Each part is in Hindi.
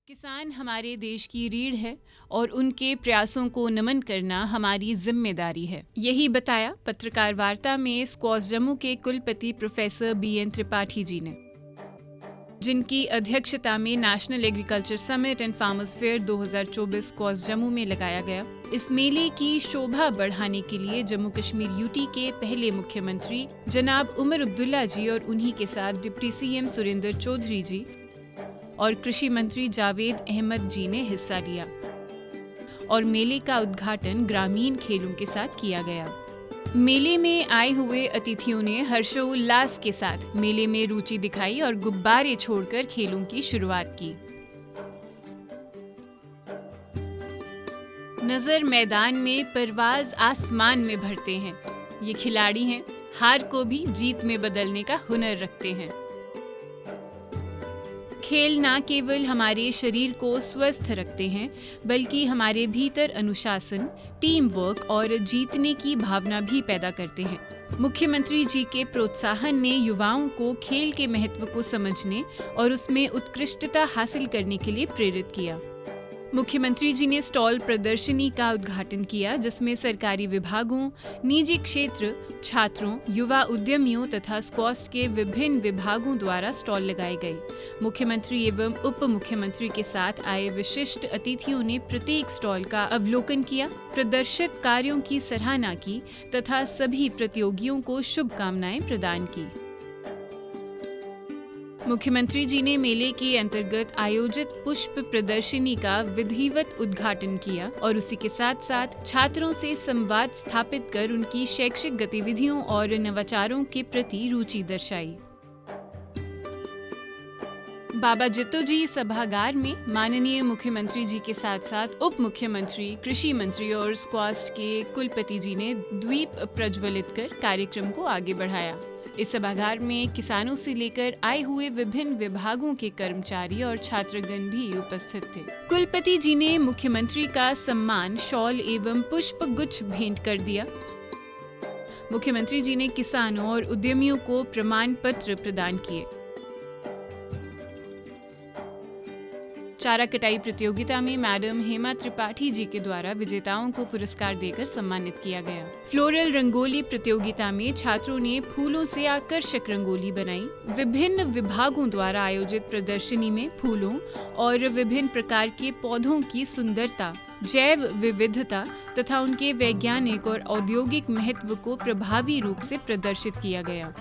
किसान हमारे देश की रीढ़ है और उनके प्रयासों को नमन करना हमारी जिम्मेदारी है। यही बताया पत्रकार वार्ता में स्क्वॉश जम्मू के कुलपति प्रोफेसर BN त्रिपाठी जी ने, जिनकी अध्यक्षता में national agriculture summit and farmers fair 2024 squash Jammu में लगाया गया। इस मेले की शोभा बढ़ाने के लिए जम्मू कश्मीर UT के पहले मुख्यमंत्री जनाब उमर अब्दुल्ला जी और उन्हीं के साथ डिप्टी CM सुरेंद्र चौधरी जी और कृषि मंत्री जावेद अहमद जी ने हिस्सा लिया और मेले का उद्घाटन ग्रामीण खेलों के साथ किया गया। मेले में आए हुए अतिथियों ने हर्षोल्लास के साथ मेले में रुचि दिखाई और गुब्बारे छोड़कर खेलों की शुरुआत की। नजर मैदान में, परवाज आसमान में भरते हैं। ये खिलाड़ी हैं, हार को भी जीत में बदलने का हुनर रखते हैं। खेल न केवल हमारे शरीर को स्वस्थ रखते हैं, बल्कि हमारे भीतर अनुशासन, टीम वर्क और जीतने की भावना भी पैदा करते हैं। मुख्यमंत्री जी के प्रोत्साहन ने युवाओं को खेल के महत्व को समझने और उसमें उत्कृष्टता हासिल करने के लिए प्रेरित किया। मुख्यमंत्री जी ने स्टॉल प्रदर्शनी का उद्घाटन किया, जिसमें सरकारी विभागों, निजी क्षेत्र, छात्रों, युवा उद्यमियों तथा स्क्वॉश के विभिन्न विभागों द्वारा स्टॉल लगाए गए। मुख्यमंत्री एवं उप मुख्यमंत्री के साथ आए विशिष्ट अतिथियों ने प्रत्येक स्टॉल का अवलोकन किया, प्रदर्शित कार्यों की सराहना की तथा सभी प्रतियोगियों को शुभकामनाएं प्रदान की। मुख्यमंत्री जी ने मेले के अंतर्गत आयोजित पुष्प प्रदर्शनी का विधिवत उद्घाटन किया और उसी के साथ साथ छात्रों से संवाद स्थापित कर उनकी शैक्षिक गतिविधियों और नवाचारों के प्रति रुचि दर्शाई। बाबा जित्तो जी सभागार में माननीय मुख्यमंत्री जी के साथ साथ उप मुख्यमंत्री, कृषि मंत्री और स्क्वॉश के कुलपति जी ने द्वीप प्रज्वलित कर कार्यक्रम को आगे बढ़ाया। इस सभागार में किसानों से लेकर आए हुए विभिन्न विभागों के कर्मचारी और छात्रगण भी उपस्थित थे। कुलपति जी ने मुख्यमंत्री का सम्मान शॉल एवं पुष्प गुच्छ भेंट कर दिया। मुख्यमंत्री जी ने किसानों और उद्यमियों को प्रमाण पत्र प्रदान किए। चारा कटाई प्रतियोगिता में मैडम हेमा त्रिपाठी जी के द्वारा विजेताओं को पुरस्कार देकर सम्मानित किया गया। फ्लोरल रंगोली प्रतियोगिता में छात्रों ने फूलों से आकर्षक रंगोली बनाई। विभिन्न विभागों द्वारा आयोजित प्रदर्शनी में फूलों और विभिन्न प्रकार के पौधों की सुंदरता, जैव विविधता तथा उनके वैज्ञानिक और औद्योगिक महत्व को प्रभावी रूप से प्रदर्शित किया गया।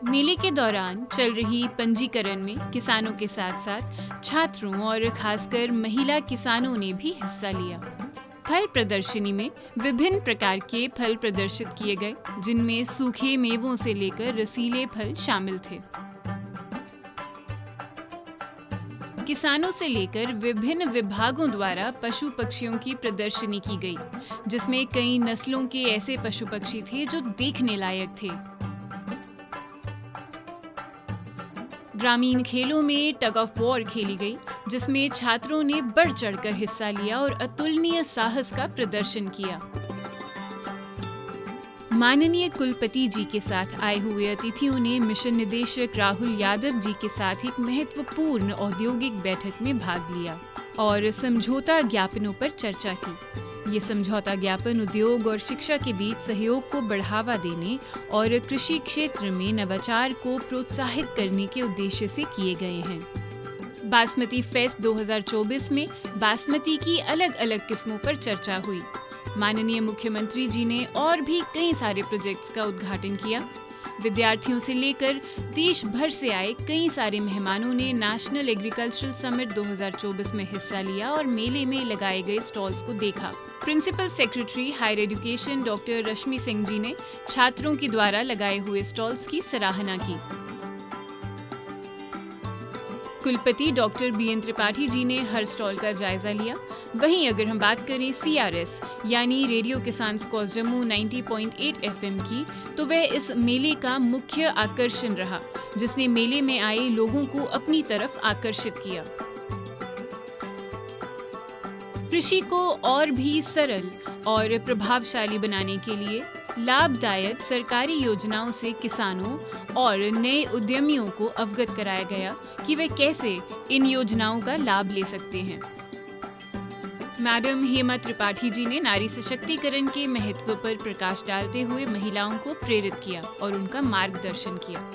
मेले के दौरान चल रही पंजीकरण में किसानों के साथ साथ छात्रों और खासकर महिला किसानों ने भी हिस्सा लिया। फल प्रदर्शनी में विभिन्न प्रकार के फल प्रदर्शित किए गए, जिनमें सूखे मेवों से लेकर रसीले फल शामिल थे। किसानों से लेकर विभिन्न विभागों द्वारा पशु पक्षियों की प्रदर्शनी की गई, जिसमें कई नस्लों के ऐसे पशु पक्षी थे जो देखने लायक थे। ग्रामीण खेलों में टग ऑफ वॉर खेली गई, जिसमें छात्रों ने बढ़ चढ़कर हिस्सा लिया और अतुलनीय साहस का प्रदर्शन किया। माननीय कुलपति जी के साथ आए हुए अतिथियों ने मिशन निदेशक राहुल यादव जी के साथ एक महत्वपूर्ण औद्योगिक बैठक में भाग लिया और समझौता ज्ञापनों पर चर्चा की। ये समझौता ज्ञापन उद्योग और शिक्षा के बीच सहयोग को बढ़ावा देने और कृषि क्षेत्र में नवाचार को प्रोत्साहित करने के उद्देश्य से किए गए हैं। बासमती फेस्ट 2024 में बासमती की अलग अलग किस्मों पर चर्चा हुई। माननीय मुख्यमंत्री जी ने और भी कई सारे प्रोजेक्ट्स का उद्घाटन किया। विद्यार्थियों से लेकर देश भर से आए कई सारे मेहमानों ने नेशनल एग्रीकल्चरल समिट 2024 में हिस्सा लिया और मेले में लगाए गए स्टॉल्स को देखा। Principal secretary higher education doctor Rashmi Singh ji ने छात्रों के द्वारा लगाए हुए स्टॉल्स की सराहना की। कुलपति डॉक्टर BN त्रिपाठी जी ने हर स्टॉल का जायजा लिया। वहीं अगर हम बात करें CRS यानी रेडियो किसान स्क्वॉश जम्मू 90.8 FM की, तो वह इस मेले का मुख्य आकर्षण रहा, जिसने मेले में आए लोगों को अपनी तरफ आकर्षित किया। कृषि को और भी सरल और प्रभावशाली बनाने के लिए लाभदायक सरकारी योजनाओं से किसानों और नए उद्यमियों को अवगत कराया गया कि वे कैसे इन योजनाओं का लाभ ले सकते हैं। मैडम हेमा त्रिपाठी जी ने नारी सशक्तिकरण के महत्व पर प्रकाश डालते हुए महिलाओं को प्रेरित किया और उनका मार्गदर्शन किया।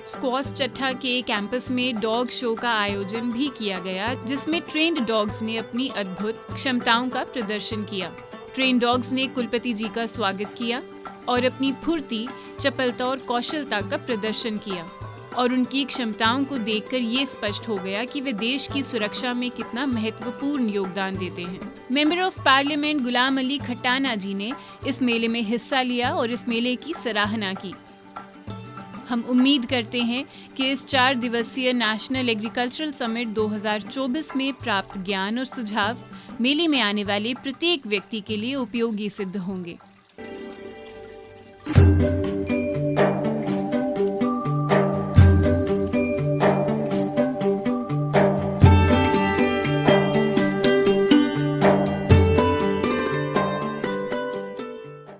स्क्वॉश चट्टा के कैंपस में डॉग शो का आयोजन भी किया गया, जिसमें ट्रेन्ड डॉग्स ने अपनी अद्भुत क्षमताओं का प्रदर्शन किया। ट्रेन डॉग्स ने कुलपति जी का स्वागत किया और अपनी फुर्ती, चपलता और कौशलता का प्रदर्शन किया और उनकी क्षमताओं को देखकर ये स्पष्ट हो गया कि वे देश की सुरक्षा में कितना महत्वपूर्ण योगदान देते हैं। Member of parliament Ghulam Ali खट्टाना जी ने इस मेले में हिस्सा लिया और इस मेले की सराहना की। हम उम्मीद करते हैं कि इस 4 दिवसीय नेशनल एग्रीकल्चरल समिट 2024 में प्राप्त ज्ञान और सुझाव मेले में आने वाले प्रत्येक व्यक्ति के लिए उपयोगी सिद्ध होंगे।